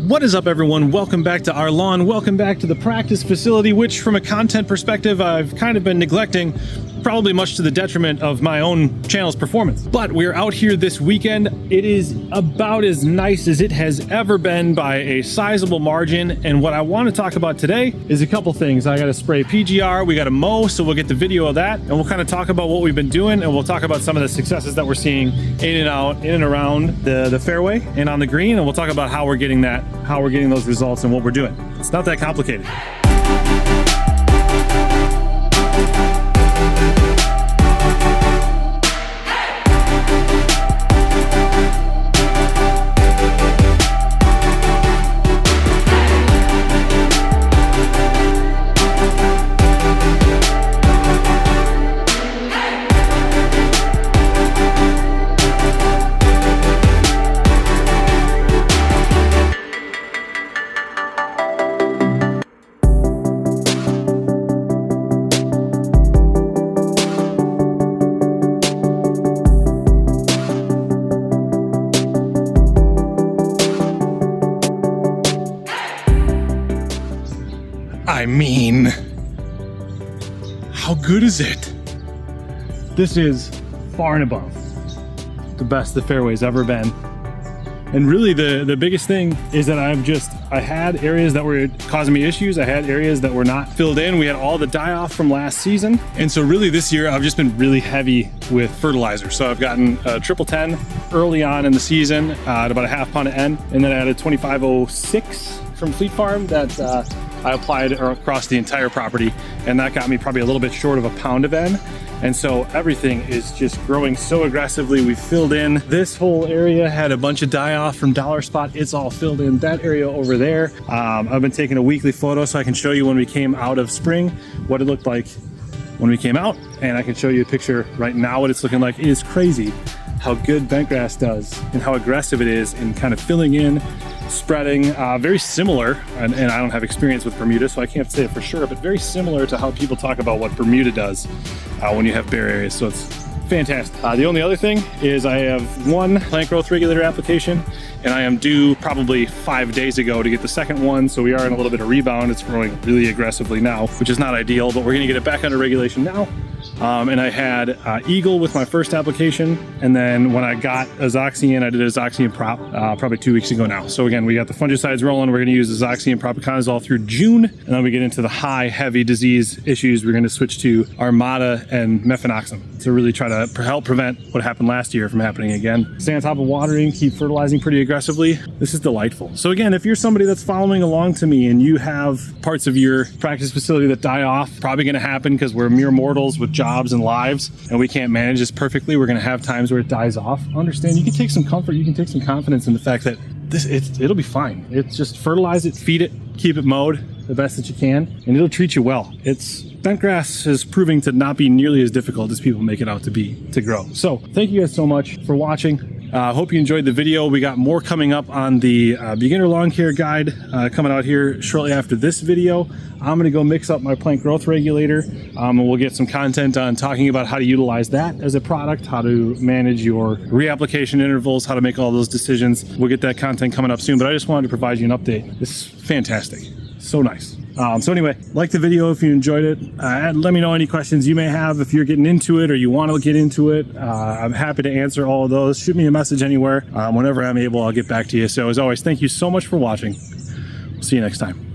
What is up, everyone? Welcome back to our lawn. Welcome back to the practice facility, which from a content perspective, I've kind of been neglecting, probably much to the detriment of my own channel's performance. But we're out here this weekend. It is about as nice as it has ever been by a sizable margin. And what I want to talk about today is a couple things. I got to spray PGR, we got to mow, so we'll get the video of that. And we'll kind of talk about what we've been doing, and we'll talk about some of the successes that we're seeing in and out, in and around the fairway and on the green. And we'll talk about how we're getting those results and what we're doing. It's not that complicated. I mean, how good is it? This is far and above the best the fairway's ever been. And really the biggest thing is that I had areas that were causing me issues. I had areas that were not filled in. We had all the die off from last season. And so really this year I've just been really heavy with fertilizer. So I've gotten a triple 10 early on in the season at about a half pound of N. And then I had a 2506 from Fleet Farm that I applied across the entire property, and that got me probably a little bit short of a pound of N. And so everything is just growing so aggressively. We filled in this whole area, had a bunch of die off from Dollar Spot. It's all filled in. That area over there, I've been taking a weekly photo so I can show you when we came out of spring what it looked like when we came out, and I can show you a picture right now what it's looking like. It is crazy how good bentgrass does and how aggressive it is in kind of filling in, spreading, very similar, and I don't have experience with Bermuda, so I can't say it for sure, but very similar to how people talk about what Bermuda does when you have bare areas. So it's fantastic. The only other thing is I have one plant growth regulator application, and I am due probably 5 days ago to get the second one. So we are in a little bit of rebound. It's growing really aggressively now, which is not ideal, but we're gonna get it back under regulation now. And I had Eagle with my first application, and then when I got Azoxy in, I did Azoxy and Prop probably 2 weeks ago now. So again, we got the fungicides rolling. We're going to use Azoxy and Propiconazole through June, and then we get into the high, heavy disease issues. We're going to switch to Armada and Mefenoxam to really try to help prevent what happened last year from happening again. Stay on top of watering, keep fertilizing pretty aggressively. This is delightful. So again, if you're somebody that's following along to me and you have parts of your practice facility that die off, probably going to happen because we're mere mortals with jobs and lives, and we can't manage this perfectly. We're going to have times where it dies off. Understand, you can take some comfort, you can take some confidence in the fact that it'll be fine. It's just fertilize it, feed it, keep it mowed the best that you can, and it'll treat you well. Bentgrass is proving to not be nearly as difficult as people make it out to be to grow. So thank you guys so much for watching. Hope you enjoyed the video. We got more coming up on the beginner lawn care guide coming out here shortly after this video. I'm gonna go mix up my plant growth regulator, and we'll get some content on talking about how to utilize that as a product, how to manage your reapplication intervals, how to make all those decisions. We'll get that content coming up soon, but I just wanted to provide you an update. This is fantastic, so nice. So anyway, like the video if you enjoyed it. Let me know any questions you may have if you're getting into it or you want to get into it. I'm happy to answer all of those. Shoot me a message anywhere. Whenever I'm able, I'll get back to you. So as always, thank you so much for watching. See you next time.